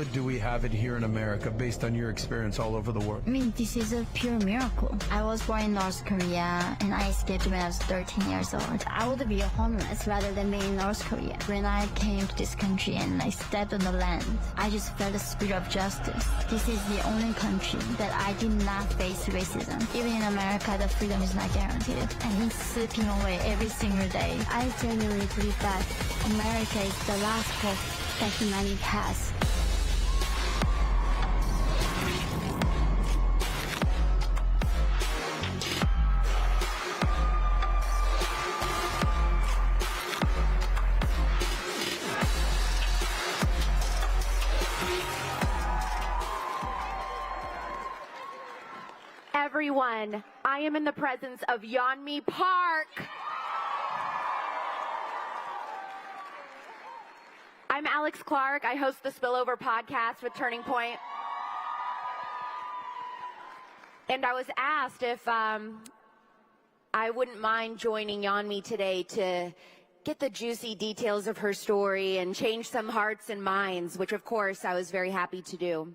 Do we have it here in America based on your experience all over the world? I mean, this is a pure miracle. I was born in North Korea and I escaped when I was 13 years old. I would be homeless rather than being in North Korea. When I came to this country and I stepped on the land, I just felt the spirit of justice. This is the only country that I did not face racism. Even in America, the freedom is not guaranteed. And it's slipping away every single day. I genuinely believe that America is the last hope that humanity has. Everyone, I am in the presence of Yeonmi Park. I'm Alex Clark. I host the Spillover podcast with Turning Point. And I was asked if I wouldn't mind joining Yeonmi today to get the juicy details of her story and change some hearts and minds, which of course I was very happy to do.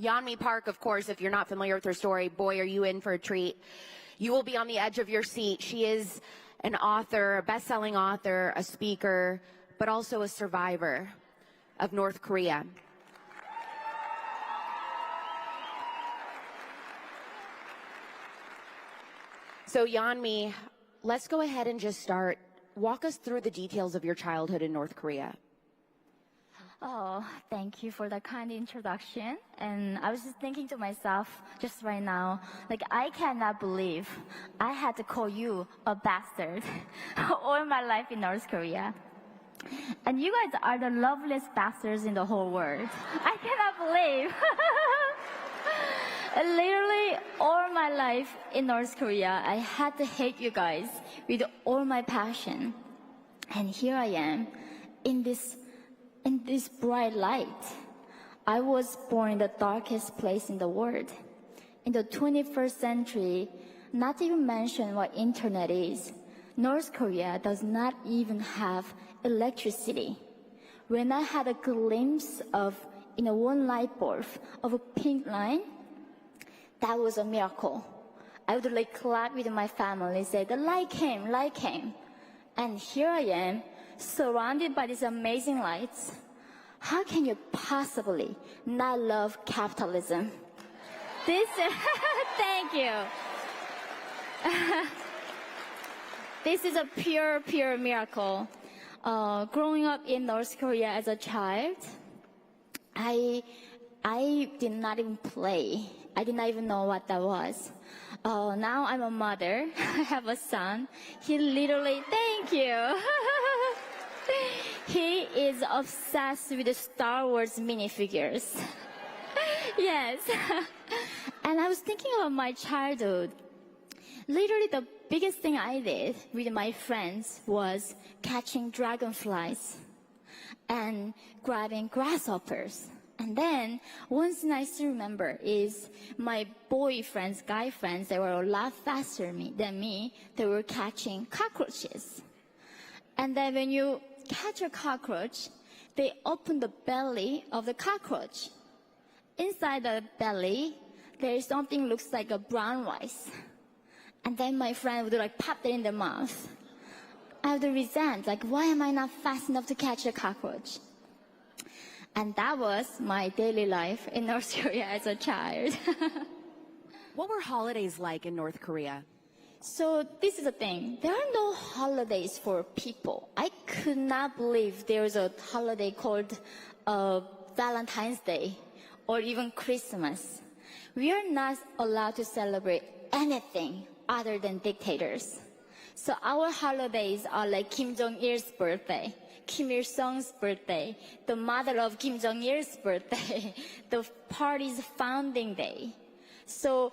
Yeonmi Park, of course, if you're not familiar with her story, boy, are you in for a treat. You will be on the edge of your seat. She is an author, a best-selling author, a speaker, but also a survivor of North Korea. So Yeonmi, let's go ahead and just start. Walk us through the details of your childhood in North Korea. Oh, thank you for the kind introduction. And I was just thinking to myself just right now, like, I cannot believe I had to call you a bastard all my life in North Korea. And you guys are the loveliest bastards in the whole world. I cannot believe. Literally all my life in North Korea, I had to hate you guys with all my passion. And here I am in this bright light. I was born in the darkest place in the world. In the 21st century, not even mention what internet is, North Korea does not even have electricity. When I had a glimpse of, one light bulb of a pink line, that was a miracle. I would clap with my family and say, the light came. And here I am, surrounded by these amazing lights. How can you possibly not love capitalism? Thank you. This is a pure miracle. Growing up in North Korea as a child, I did not even play. I did not even know what that was. Now I'm a mother. I have a son. He literally, thank you. He is obsessed with the Star Wars minifigures. Yes. And I was thinking about my childhood. Literally the biggest thing I did with my friends was catching dragonflies and grabbing grasshoppers. And then one thing I still remember is my boyfriends, guy friends, they were a lot faster than me. They were catching cockroaches. And then when you catch a cockroach, they open the belly of the cockroach. Inside the belly, there is something looks like a brown rice. And then my friend would pop that in the mouth. I would resent, why am I not fast enough to catch a cockroach? And that was my daily life in North Korea as a child. What were holidays like in North Korea? So this is the thing. There are no holidays for people. I could not believe there's a holiday called Valentine's Day or even Christmas. We are not allowed to celebrate anything other than dictators. So our holidays are like Kim Jong-il's birthday, Kim Il-sung's birthday, the mother of Kim Jong-il's birthday, the party's founding day. So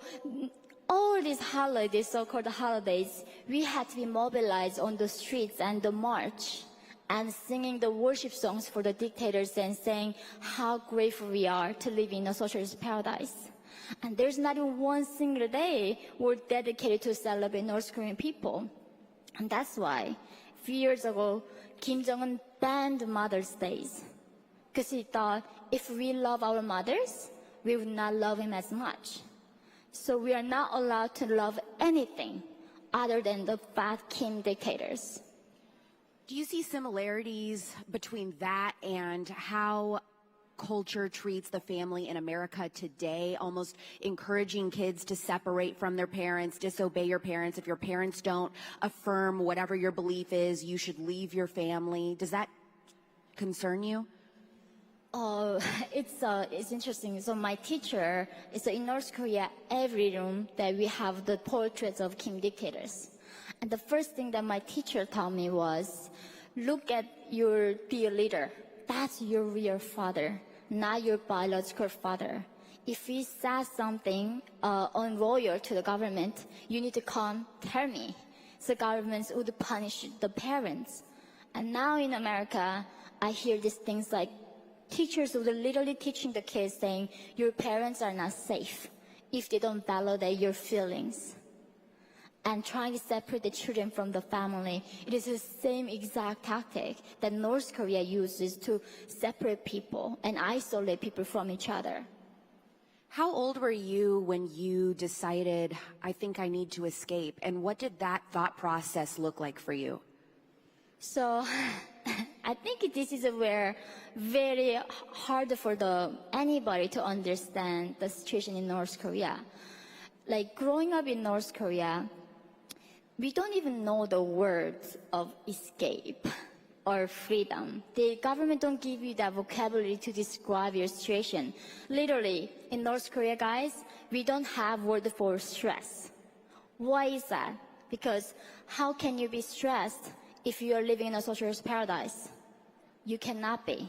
all these holidays, so-called holidays, we had to be mobilized on the streets and the march and singing the worship songs for the dictators and saying how grateful we are to live in a socialist paradise. And there's not even one single day we're dedicated to celebrate North Korean people. And that's why, a few years ago, Kim Jong-un banned Mother's Day because he thought if we love our mothers, we would not love him as much. So we are not allowed to love anything other than the fat Kim dictators. Do you see similarities between that and how culture treats the family in America today, almost encouraging kids to separate from their parents, disobey your parents? If your parents don't affirm whatever your belief is, you should leave your family. Does that concern you? It's interesting. So my teacher is in North Korea. Every room that we have the portraits of Kim dictators, and the first thing that my teacher told me was, "Look at your dear leader. That's your real father, not your biological father. If he says something unloyal to the government, you need to come tell me." So governments would punish the parents. And now in America, I hear these things like teachers would literally teaching the kids saying, your parents are not safe if they don't validate your feelings. And trying to separate the children from the family. It is the same exact tactic that North Korea uses to separate people and isolate people from each other. How old were you when you decided, I think I need to escape? And what did that thought process look like for you? So I think this is where very hard for anybody to understand the situation in North Korea. Like growing up in North Korea, we don't even know the words of escape or freedom. The government don't give you that vocabulary to describe your situation. Literally, in North Korea, guys, we don't have word for stress. Why is that? Because how can you be stressed if you are living in a socialist paradise? You cannot be.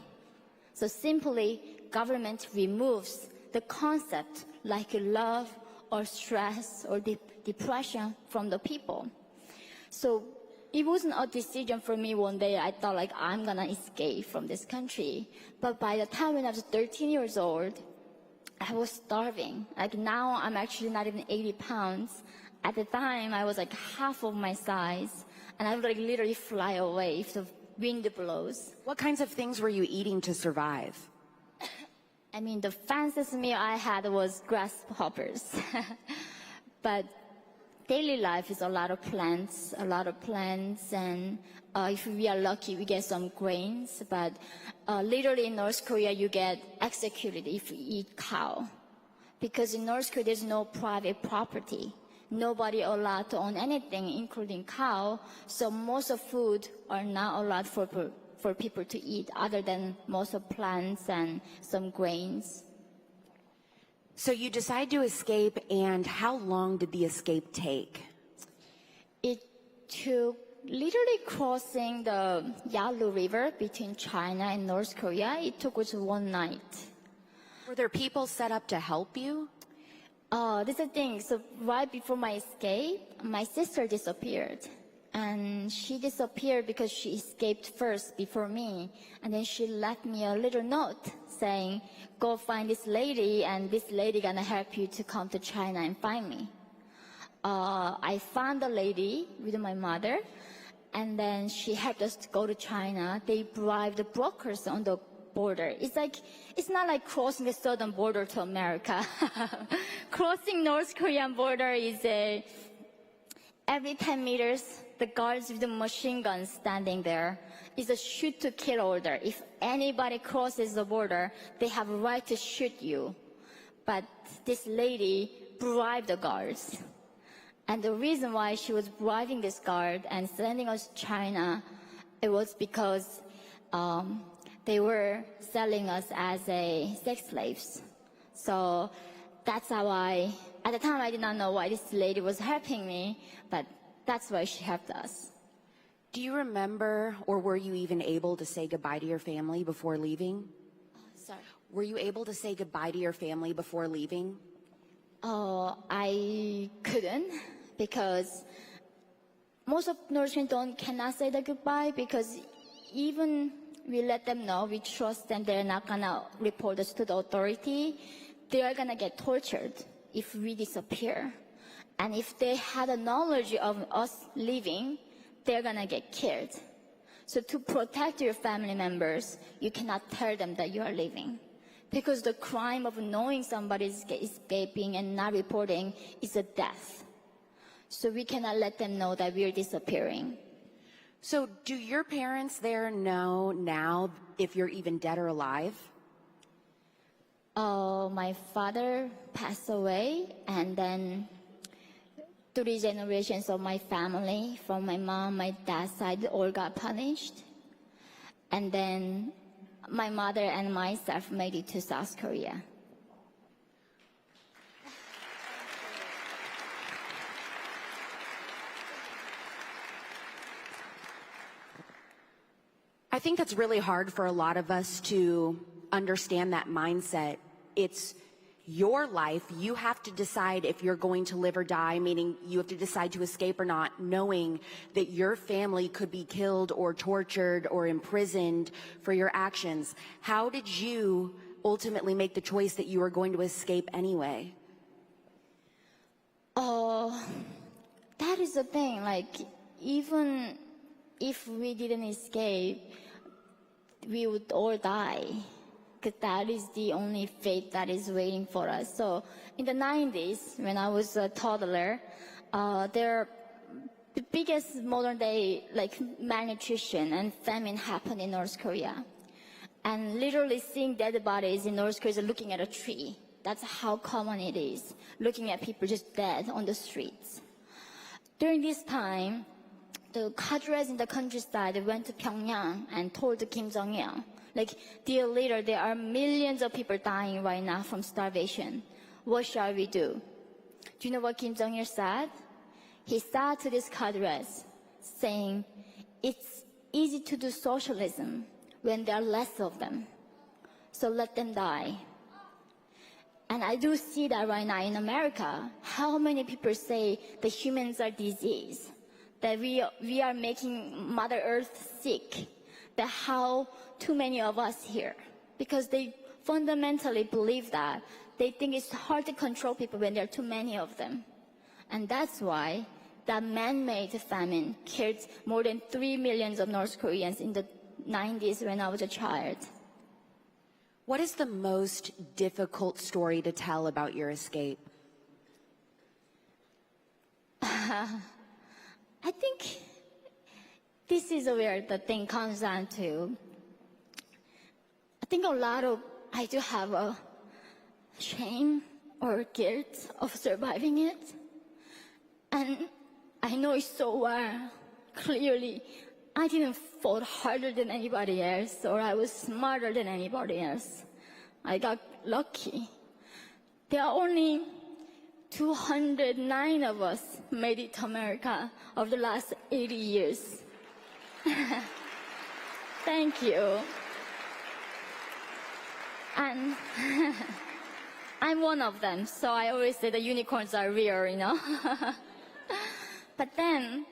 So simply, government removes the concept like love or stress or depression from the people. So it wasn't a decision for me one day. I thought like, I'm gonna escape from this country. But by the time when I was 13 years old, I was starving. Like now I'm actually not even 80 pounds. At the time I was like half of my size, and I would like literally fly away if the wind blows. What kinds of things were you eating to survive? I mean, the fanciest meal I had was grasshoppers. But daily life is a lot of plants, and if we are lucky, we get some grains. But literally in North Korea, you get executed if you eat cow. Because in North Korea, there's no private property. Nobody allowed to own anything, including cow. So most of food are not allowed for people to eat, other than most of plants and some grains. So you decide to escape, and how long did the escape take? It took literally crossing the Yalu River between China and North Korea. It took us one night. Were there people set up to help you? This is the thing. So right before my escape, my sister disappeared. And she disappeared because she escaped first before me. And then she left me a little note saying, go find this lady, and this lady gonna help you to come to China and find me. I found the lady with my mother, and then she helped us to go to China. They bribed the brokers on the border. It's not like crossing the southern border to America. Crossing North Korean border is every 10 meters, the guards with the machine guns standing there. It's a shoot to kill order. If anybody crosses the border, they have a right to shoot you. But this lady bribed the guards. And the reason why she was bribing this guard and sending us to China, it was because they were selling us as sex slaves. So that's how at the time I did not know why this lady was helping me, but that's why she helped us. Do you remember, or were you even able to say goodbye to your family before leaving? Sorry. Were you able to say goodbye to your family before leaving? I couldn't, because most of North Koreans cannot say the goodbye, because even we let them know, we trust them, they're not gonna report us to the authority, they are gonna get tortured if we disappear. And if they had a knowledge of us leaving, they're gonna get killed. So to protect your family members, you cannot tell them that you are leaving. Because the crime of knowing somebody is escaping and not reporting is a death. So we cannot let them know that we're disappearing. So do your parents there know now if you're even dead or alive? My father passed away, and then 3 generations of my family, from my mom, my dad's side, all got punished. And then my mother and myself made it to South Korea. I think that's really hard for a lot of us to understand that mindset. It's your life. You have to decide if you're going to live or die, meaning you have to decide to escape or not, knowing that your family could be killed or tortured or imprisoned for your actions. How did you ultimately make the choice that you were going to escape anyway? That is the thing. Like, even if we didn't escape, we would all die. Because that is the only fate that is waiting for us. So in the 90s, when I was a toddler, the biggest modern day malnutrition and famine happened in North Korea. And literally seeing dead bodies in North Korea is looking at a tree. That's how common it is, looking at people just dead on the streets. During this time, the cadres in the countryside went to Pyongyang and told Kim Jong-il, dear leader, there are millions of people dying right now from starvation. What shall we do? Do you know what Kim Jong-il said? He said to these cadres, saying, it's easy to do socialism when there are less of them. So let them die. And I do see that right now in America. How many people say the humans are diseased, that we are making Mother Earth sick, that how too many of us here, because they fundamentally believe that. They think it's hard to control people when there are too many of them. And that's why that man-made famine killed more than 3 million of North Koreans in the 90s when I was a child. What is the most difficult story to tell about your escape? I think this is where the thing comes down to. I think I do have a shame or guilt of surviving it. And I know it so well, clearly. I didn't fought harder than anybody else, or I was smarter than anybody else. I got lucky. There are only 209 of us made it to America over the last 80 years. Thank you. And I'm one of them, so I always say the unicorns are rare, you know. But then,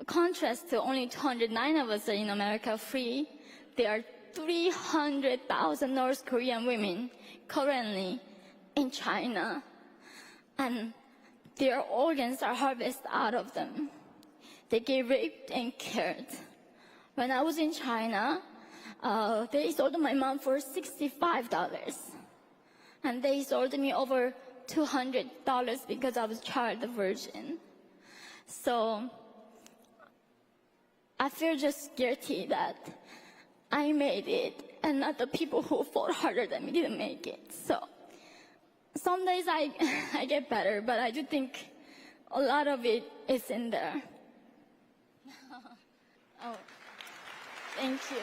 contrast to only 209 of us in America free, there are 300,000 North Korean women currently in China, and their organs are harvested out of them. They get raped and killed. When I was in China, they sold my mom for $65, and they sold me over $200 because I was child virgin. So I feel just guilty that I made it, and not the people who fought harder than me didn't make it. So some days I get better, but I do think a lot of it is in there. Oh, thank you.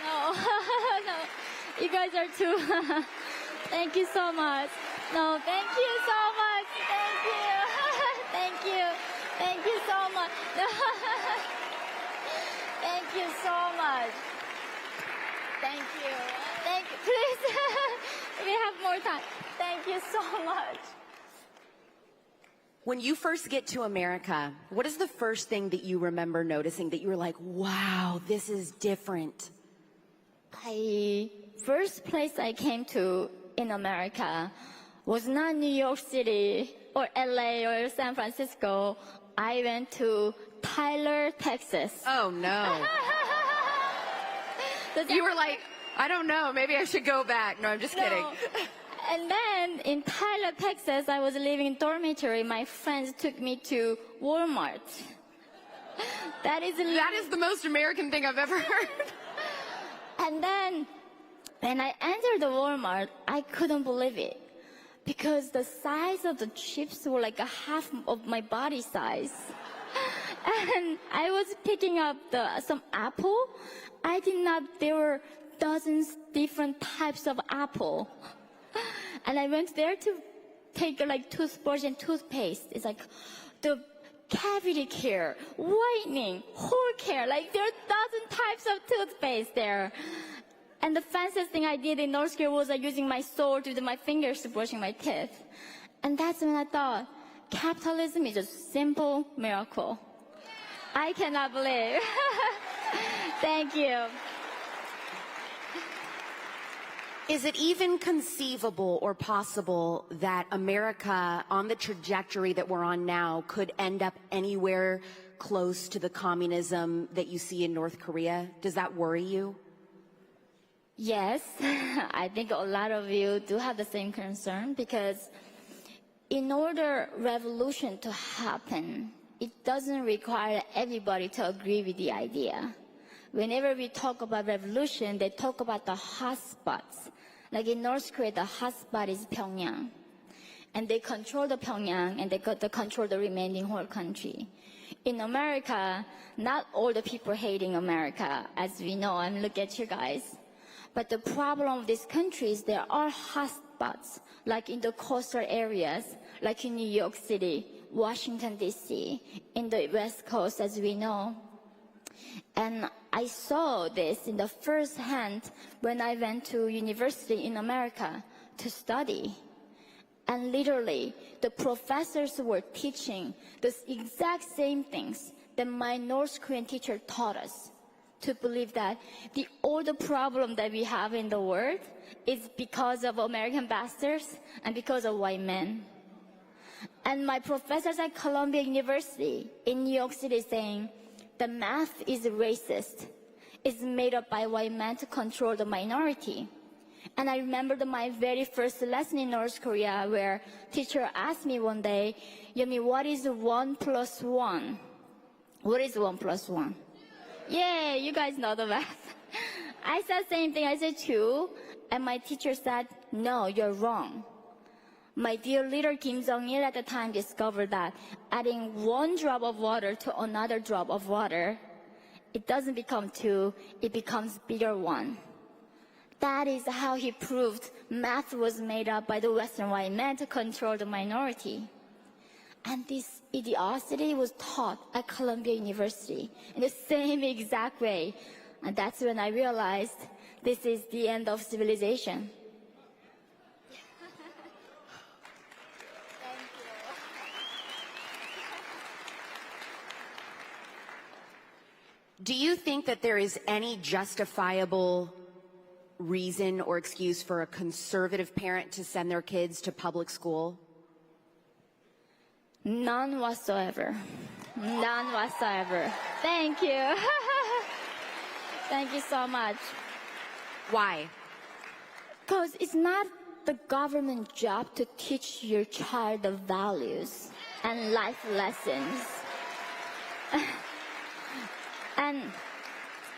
No, no, you guys are too. Thank you so much. No, thank you so much. Thank you. Thank you. Thank you so much. Thank you so much. Thank you. Thank you. Please, we have more time. Thank you so much. When you first get to America, what is the first thing that you remember noticing that you were like, wow, this is different? First place I came to in America was not New York City or LA or San Francisco. I went to Tyler, Texas. Oh, no. You were like, I don't know, maybe I should go back. No, I'm just kidding. No. And then in Tyler, Texas, I was living in dormitory. My friends took me to Walmart. That is the most American thing I've ever heard. And then when I entered the Walmart, I couldn't believe it. Because the size of the chips were like a half of my body size. And I was picking up some apple. I did not, there were dozens different types of apple. And I went there to take like toothbrush and toothpaste. It's like the cavity care, whitening, whole care. Like there are dozen types of toothpaste there. And the fanciest thing I did in North Korea was using my sword with my fingers to brushing my teeth. And that's when I thought, capitalism is a simple miracle. I cannot believe. Thank you. Is it even conceivable or possible that America, on the trajectory that we're on now, could end up anywhere close to the communism that you see in North Korea? Does that worry you? Yes, I think a lot of you do have the same concern because in order revolution to happen, it doesn't require everybody to agree with the idea. Whenever we talk about revolution, they talk about the hot spots. Like in North Korea, the hot spot is Pyongyang. And they control the Pyongyang and they control the remaining whole country. In America, not all the people hating America, as we know, and look at you guys. But the problem of this country is there are hot spots, like in the coastal areas, like in New York City, Washington, D.C., in the West Coast, as we know. And I saw this in the first hand when I went to university in America to study. And literally, the professors were teaching the exact same things that my North Korean teacher taught us. To believe that all the problem that we have in the world is because of American bastards and because of white men. And my professors at Columbia University in New York City saying, the math is racist. It's made up by white men to control the minority. And I remember my very first lesson in North Korea where teacher asked me one day, Yeonmi, what is 1 plus 1? What is 1 plus 1? Yeah, you guys know the math. I said the same thing. I said 2. And my teacher said, no, you're wrong. My dear leader Kim Jong-il at the time discovered that adding 1 drop of water to another drop of water, it doesn't become 2, it becomes bigger 1. That is how he proved math was made up by the Western white men to control the minority. And this idiocy was taught at Columbia University in the same exact way. And that's when I realized this is the end of civilization. Do you think that there is any justifiable reason or excuse for a conservative parent to send their kids to public school? None whatsoever. None whatsoever. Thank you. Thank you so much. Why? Because it's not the government job to teach your child the values and life lessons. And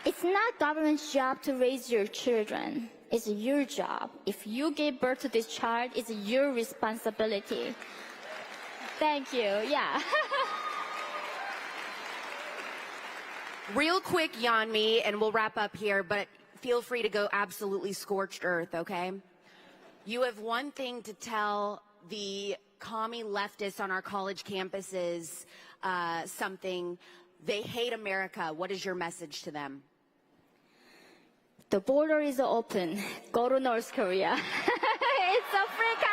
it's not government's job to raise your children. It's your job. If you gave birth to this child, it's your responsibility. Thank you. Yeah. Real quick, Yeonmi, and we'll wrap up here, but feel free to go absolutely scorched earth, okay? You have one thing to tell the commie leftists on our college campuses, something. They hate America. What is your message to them? The border is open. Go to North Korea. It's a free country.